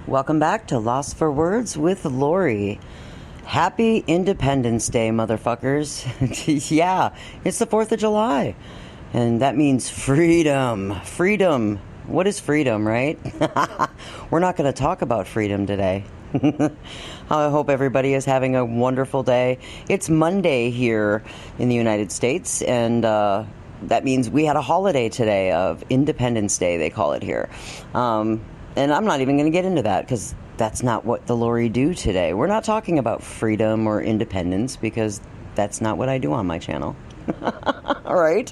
Welcome back to Lost for Words with Lori. Happy Independence Day, motherfuckers. Yeah, it's the 4th of July. And that means freedom. Freedom. What is freedom, right? We're not going to talk about freedom today. I hope everybody is having a wonderful day. It's Monday here in the United States, and that means we had a holiday today of Independence Day, they call it here. And I'm not even going to get into that because that's not what the Lori do today. We're not talking about freedom or independence because that's not what I do on my channel. All right.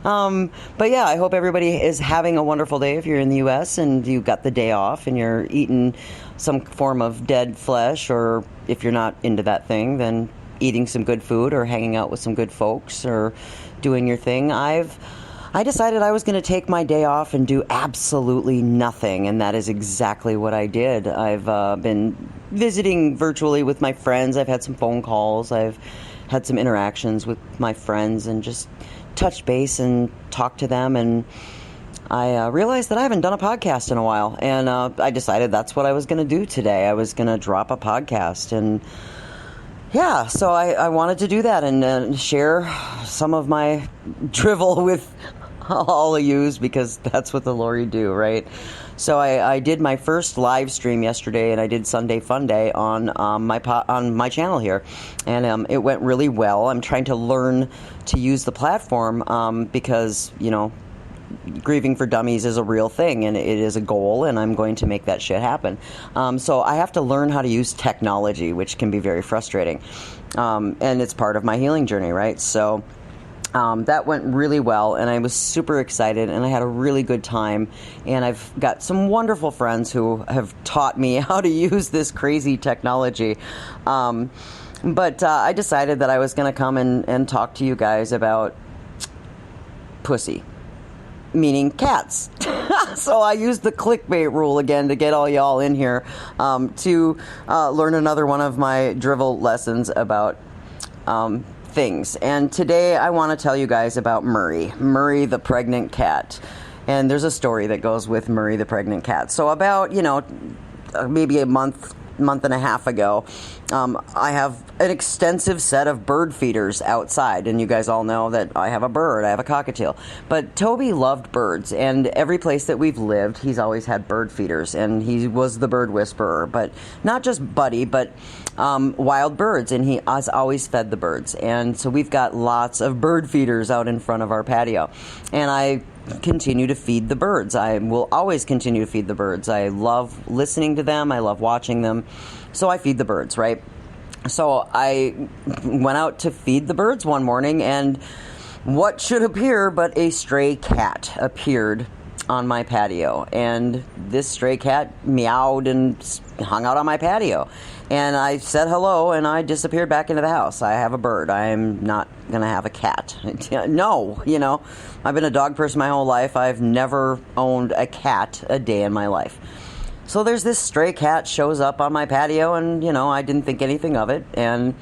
But yeah, I hope everybody is having a wonderful day if you're in the U.S. and you got the day off and you're eating some form of dead flesh, or if you're not into that thing, then eating some good food or hanging out with some good folks or doing your thing. I decided I was going to take my day off and do absolutely nothing, and that is exactly what I did. I've been visiting virtually with my friends. I've had some phone calls. I've had some interactions with my friends and just touched base and talked to them, and I realized that I haven't done a podcast in a while, and I decided that's what I was going to do today. I was going to drop a podcast, and yeah, so I wanted to do that and share some of my drivel with all of yous, because that's what the Lori do, right? So I did my first live stream yesterday, and I did Sunday Fun Day on my channel here, and it went really well. I'm trying to learn to use the platform because, you know, Grieving for Dummies is a real thing, and it is a goal, and I'm going to make that shit happen. So I have to learn how to use technology, which can be very frustrating, and it's part of my healing journey, right? So that went really well, and I was super excited, and I had a really good time, and I've got some wonderful friends who have taught me how to use this crazy technology. But I decided that I was going to come and talk to you guys about pussy, meaning cats. So I used the clickbait rule again to get all y'all in here to learn another one of my drivel lessons about things. And today I want to tell you guys about Murray the pregnant cat. And there's a story that goes with Murray the pregnant cat. So about, maybe a month and a half ago, I have an extensive set of bird feeders outside, and you guys all know that I have a bird. I have a cockatiel. But Toby loved birds, and every place that we've lived, he's always had bird feeders, and he was the bird whisperer. But not just Buddy, but wild birds, and he has always fed the birds. And so we've got lots of bird feeders out in front of our patio, and I continue to feed the birds. I will always continue to feed the birds. I love listening to them. I love watching them. So I feed the birds, right? So I went out to feed the birds one morning, and what should appear but a stray cat appeared on my patio. And this stray cat meowed and hung out on my patio. And I said hello, and I disappeared back into the house. I have a bird. I'm not going to have a cat. No, I've been a dog person my whole life. I've never owned a cat a day in my life. So there's this stray cat shows up on my patio, and, I didn't think anything of it. And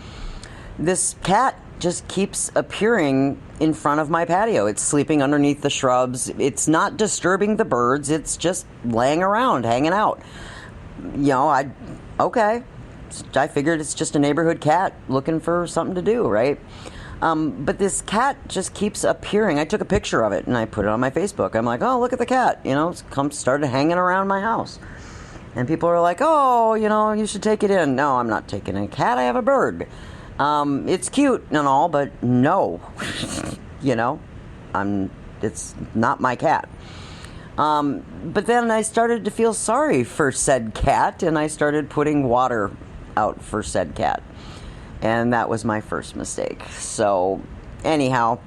this cat just keeps appearing in front of my patio. It's sleeping underneath the shrubs. It's not disturbing the birds. It's just laying around, hanging out. Okay. I figured it's just a neighborhood cat looking for something to do, right? But this cat just keeps appearing. I took a picture of it and I put it on my Facebook. I'm like, oh, look at the cat. Started hanging around my house. And people are like, oh, you should take it in. No, I'm not taking a cat. I have a bird. It's cute and all, but no, it's not my cat. But then I started to feel sorry for said cat, and I started putting water out for said cat. And that was my first mistake. So anyhow,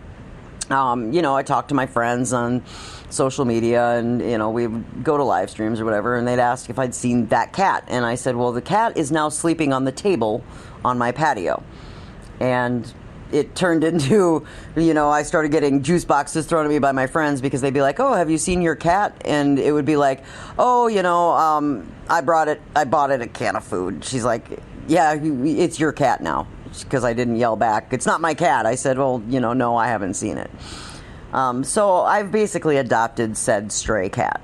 I talked to my friends on social media, and, we would go to live streams or whatever, and they'd ask if I'd seen that cat. And I said, well, the cat is now sleeping on the table on my patio. And it turned into, I started getting juice boxes thrown at me by my friends because they'd be like, oh, have you seen your cat? And it would be like, oh, I bought it a can of food. She's like, yeah, it's your cat now. Because I didn't yell back, it's not my cat. I said, well, no, I haven't seen it. So I've basically adopted said stray cat.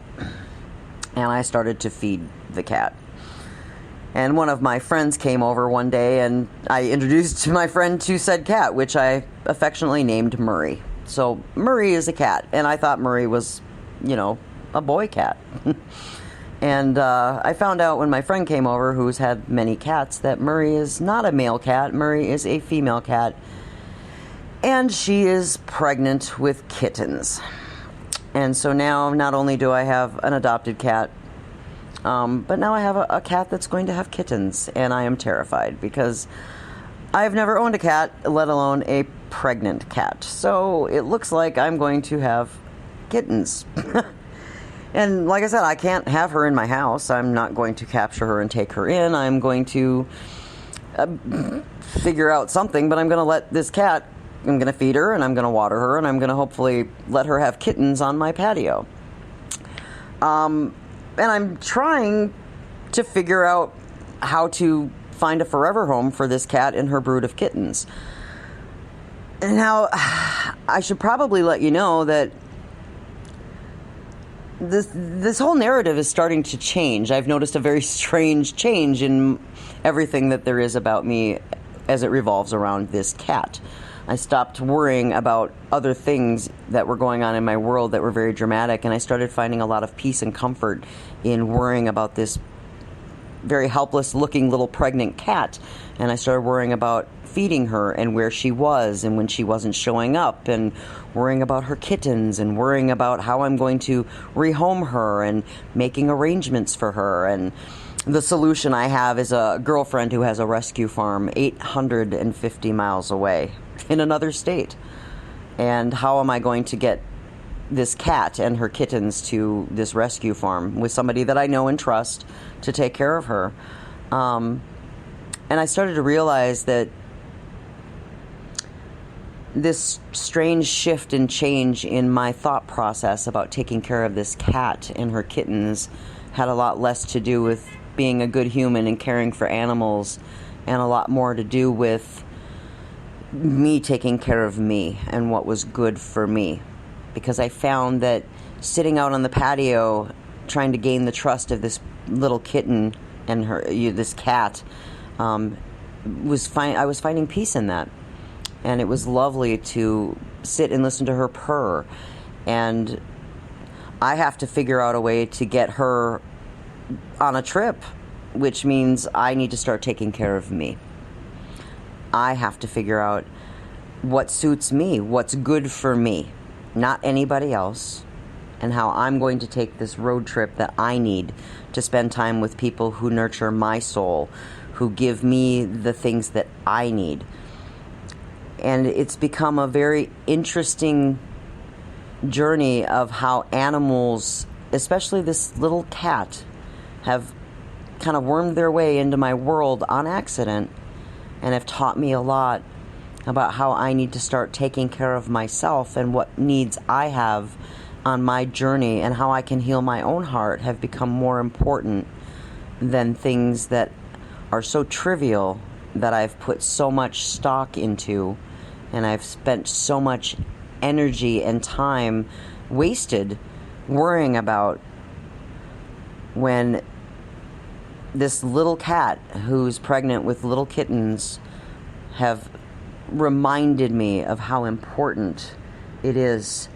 And I started to feed the cat. And one of my friends came over one day, and I introduced my friend to said cat, which I affectionately named Murray. So Murray is a cat, and I thought Murray was, a boy cat. And I found out when my friend came over, who's had many cats, that Murray is not a male cat. Murray is a female cat. And she is pregnant with kittens. And so now not only do I have an adopted cat, but now I have a cat that's going to have kittens. And I am terrified because I've never owned a cat, let alone a pregnant cat. So it looks like I'm going to have kittens. And like I said, I can't have her in my house. I'm not going to capture her and take her in. I'm going to figure out something, but I'm going to let this cat, I'm going to feed her and I'm going to water her and I'm going to hopefully let her have kittens on my patio. And I'm trying to figure out how to find a forever home for this cat and her brood of kittens. And now, I should probably let you know that this whole narrative is starting to change. I've noticed a very strange change in everything that there is about me as it revolves around this cat. I stopped worrying about other things that were going on in my world that were very dramatic, and I started finding a lot of peace and comfort in worrying about this very helpless looking little pregnant cat. And I started worrying about feeding her and where she was and when she wasn't showing up, and worrying about her kittens and worrying about how I'm going to rehome her and making arrangements for her. And the solution I have is a girlfriend who has a rescue farm 850 miles away in another state. And how am I going to get this cat and her kittens to this rescue farm with somebody that I know and trust to take care of her? And I started to realize that this strange shift and change in my thought process about taking care of this cat and her kittens had a lot less to do with being a good human and caring for animals, and a lot more to do with me taking care of me and what was good for me. Because I found that sitting out on the patio trying to gain the trust of this little kitten and this cat, I was finding peace in that. And it was lovely to sit and listen to her purr. And I have to figure out a way to get her on a trip, which means I need to start taking care of me. I have to figure out what suits me, what's good for me, not anybody else, and how I'm going to take this road trip that I need to spend time with people who nurture my soul, who give me the things that I need. And it's become a very interesting journey of how animals, especially this little cat, have kind of wormed their way into my world on accident and have taught me a lot about how I need to start taking care of myself and what needs I have on my journey, and how I can heal my own heart have become more important than things that are so trivial that I've put so much stock into, and I've spent so much energy and time wasted worrying about, when this little cat who's pregnant with little kittens have reminded me of how important it is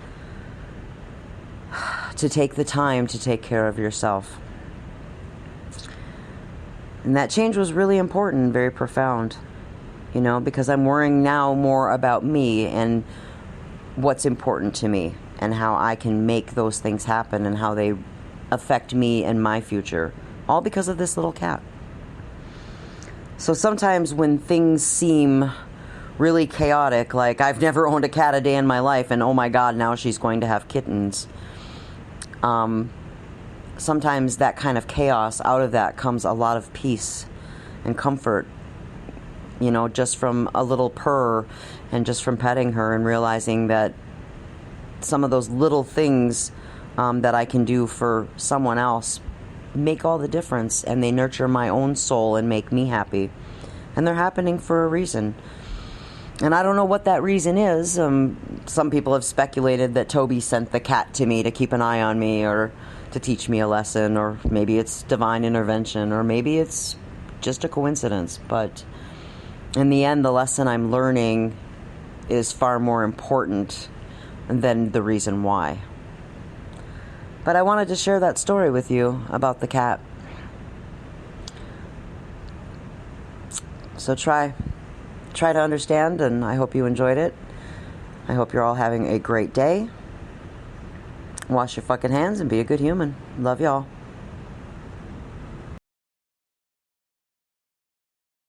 to take the time to take care of yourself. And that change was really important and very profound, because I'm worrying now more about me and what's important to me and how I can make those things happen and how they affect me and my future, all because of this little cat. So sometimes when things seem really chaotic, like I've never owned a cat a day in my life and oh my God, now she's going to have kittens, sometimes that kind of chaos, out of that comes a lot of peace and comfort, just from a little purr and just from petting her and realizing that some of those little things that I can do for someone else make all the difference, and they nurture my own soul and make me happy. And they're happening for a reason. And I don't know what that reason is. Some people have speculated that Toby sent the cat to me to keep an eye on me or to teach me a lesson, or maybe it's divine intervention, or maybe it's just a coincidence. But in the end, the lesson I'm learning is far more important than the reason why. But I wanted to share that story with you about the cat. So try to understand, and I hope you enjoyed it. I hope you're all having a great day. Wash your fucking hands and be a good human. Love y'all.